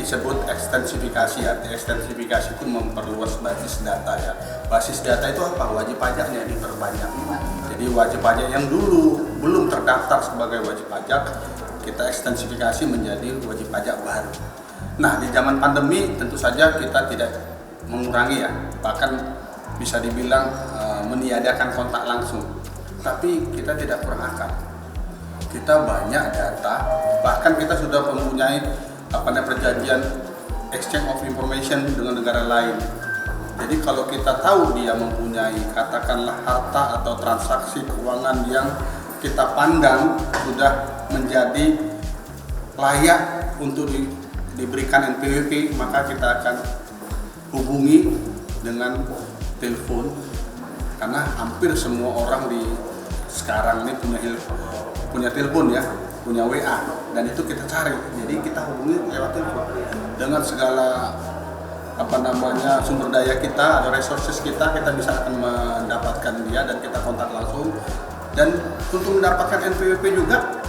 disebut ekstensifikasi. Arti ekstensifikasi itu memperluas basis data ya. Basis data itu apa? Wajib pajaknya diperbanyak. Jadi wajib pajak yang dulu belum terdaftar sebagai wajib pajak, kita ekstensifikasi menjadi wajib pajak baru. Nah, di zaman pandemi tentu saja kita tidak mengurangi ya, bahkan bisa dibilang meniadakan kontak langsung. Tapi kita tidak kurang akal. Kita banyak data, bahkan kita sudah mempunyai perjanjian exchange of information dengan negara lain. Jadi kalau kita tahu dia mempunyai katakanlah harta atau transaksi keuangan yang kita pandang sudah menjadi layak untuk diberikan NPWP, maka kita akan hubungi dengan telepon, karena hampir semua orang di sekarang ini punya telepon ya, punya WA, dan itu kita cari. Jadi kita hubungi lewat telepon dengan segala sumber daya kita atau resources kita bisa akan mendapatkan dia dan kita kontak langsung. Dan untuk mendapatkan NPWP juga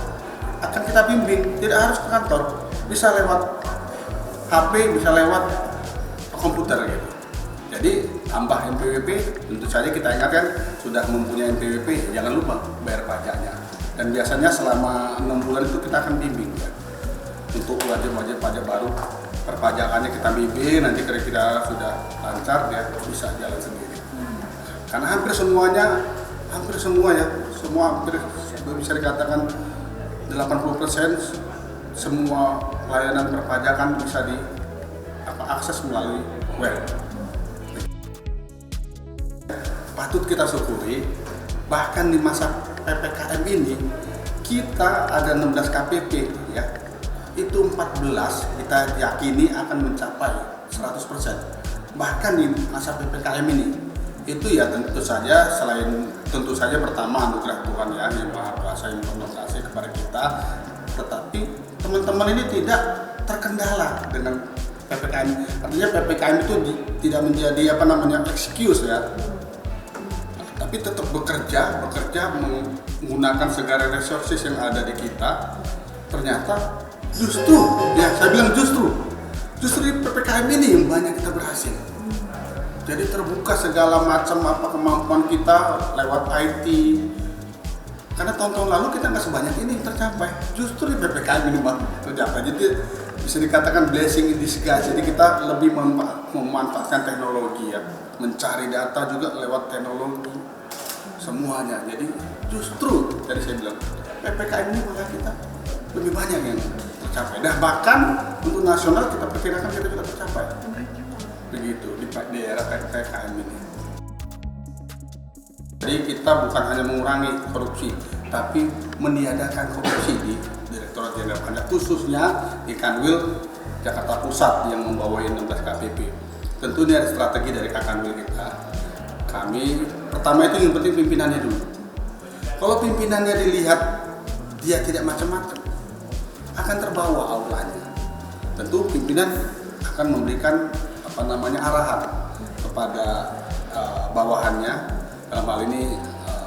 akan kita bimbing, tidak harus ke kantor, bisa lewat HP, bisa lewat komputer gitu. Jadi tambah NPWP, tentu saja kita ingatkan sudah mempunyai NPWP, jangan lupa bayar pajaknya. Dan biasanya selama 6 bulan itu kita akan bimbing ya. Untuk wajib pajak baru, perpajakannya kita bimbing, nanti kalau kita sudah lancar dia bisa jalan sendiri. Karena hampir semua bisa dikatakan 80% semua layanan perpajakan bisa akses melalui web. Patut kita syukuri, bahkan di masa PPKM ini kita ada 16 KPP ya. Itu 14 kita yakini akan mencapai 100%. Bahkan di masa PPKM ini itu ya tentu saja pertama anugerah Tuhan ya, yang Maha Kuasa yang kasih kepada kita. Tetapi teman-teman ini tidak terkendala dengan PPKM. Artinya PPKM itu tidak menjadi excuse ya. Tapi tetap bekerja menggunakan segala resources yang ada di kita. Ternyata justru di PPKM ini yang banyak kita berhasil. Jadi terbuka segala macam kemampuan kita lewat IT. Karena tahun-tahun lalu kita nggak sebanyak ini tercapai. Justru di PPKM ini tercapai. Jadi bisa dikatakan blessing in disguise. Jadi kita lebih memanfaatkan teknologi ya, mencari data juga lewat teknologi semuanya. Jadi justru tadi saya bilang PPKM ini malah kita lebih banyak yang tercapai. Nah bahkan untuk nasional kita perkirakan kita juga tercapai. Begitu di era PPKM ini. Jadi kita bukan hanya mengurangi korupsi, tapi meniadakan korupsi di Direktorat Jenderal Pajak, khususnya di Kanwil Jakarta Pusat yang membawai 16 KPP. Tentu ini ada strategi dari Kanwil kita. Kami pertama itu yang penting pimpinannya dulu. Kalau pimpinannya dilihat dia tidak macam-macam, akan terbawa auranya. Tentu pimpinan akan memberikan arahan kepada bawahannya, dalam hal ini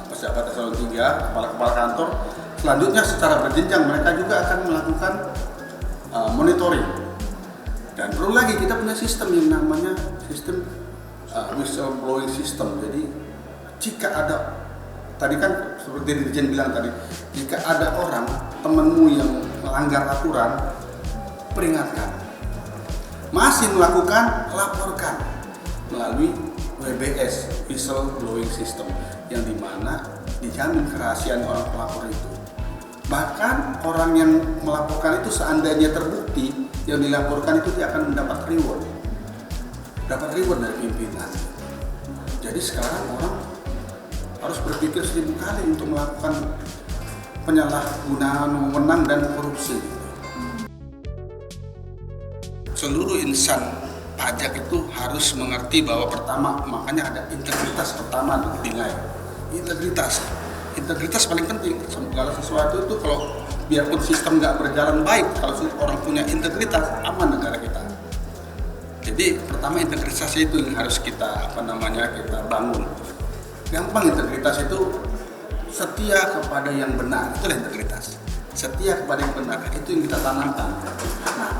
pejabat eselon 3, kepala kantor. Selanjutnya secara berjenjang mereka juga akan melakukan monitoring. Dan perlu lagi kita punya sistem yang namanya sistem whistleblowing system. Jadi jika ada, tadi kan seperti Dirjen bilang tadi, jika ada orang temanmu yang melanggar aturan, peringatkan. Masih melakukan, laporkan melalui WBS, whistleblowing system, yang dimana dijamin kerahasiaan orang pelapor itu. Bahkan orang yang melaporkan itu seandainya terbukti yang dilaporkan itu dia akan mendapat reward dari pimpinan. Jadi sekarang orang harus berpikir 1000 kali untuk melakukan penyalahgunaan wewenang dan korupsi. Seluruh insan pajak itu harus mengerti bahwa pertama, makanya ada integritas pertama dinilai. Integritas paling penting. Segala sesuatu itu kalau biarpun sistem nggak berjalan baik, kalau orang punya integritas, aman negara kita. Jadi pertama integritas itu yang harus kita kita bangun. Gampang, integritas itu setia kepada yang benar, itulah integritas. Setia kepada yang benar, itu yang kita tanamkan. Nah,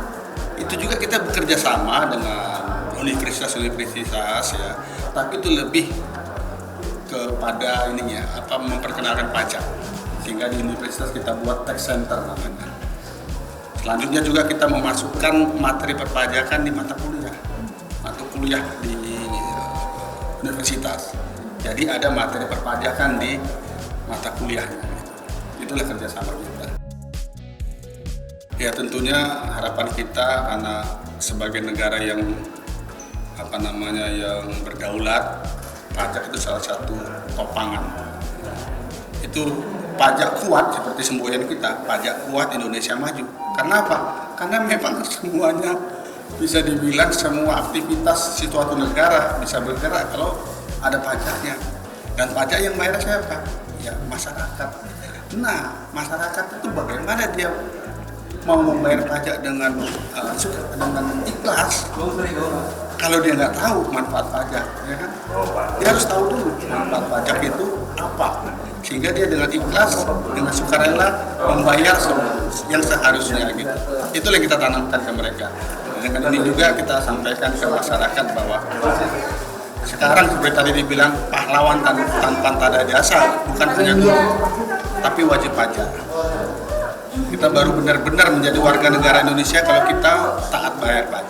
itu itu juga kita bekerja sama dengan universitas-universitas ya, tapi itu lebih kepada ininya memperkenalkan pajak, sehingga di universitas kita buat tax center namanya. Selanjutnya juga kita memasukkan materi perpajakan di mata kuliah di universitas. Jadi ada materi perpajakan di mata kuliahnya. Itulah kerjasama kita. Ya tentunya harapan kita karena sebagai negara yang yang berdaulat, pajak itu salah satu topangan. Itu pajak kuat seperti semboyan kita, pajak kuat Indonesia maju. Karena apa? Karena memang semuanya bisa dibilang semua aktivitas suatu negara bisa bergerak kalau ada pajaknya. Dan pajak yang bayar siapa? Ya masyarakat. Nah, masyarakat itu bagaimana dia mau membayar pajak dengan ikhlas kalau dia nggak tahu manfaat pajak, ya kan? Dia harus tahu dulu manfaat pajak itu apa, sehingga dia dengan ikhlas, dengan sukarela membayar yang seharusnya gitu. Itulah yang kita tanamkan ke mereka. Dengan ini juga kita sampaikan ke masyarakat bahwa sekarang seperti tadi dibilang pahlawan tanpa tanda jasa bukan hanya guru, tapi wajib pajak. Kita baru benar-benar menjadi warga negara Indonesia kalau kita taat bayar pajak.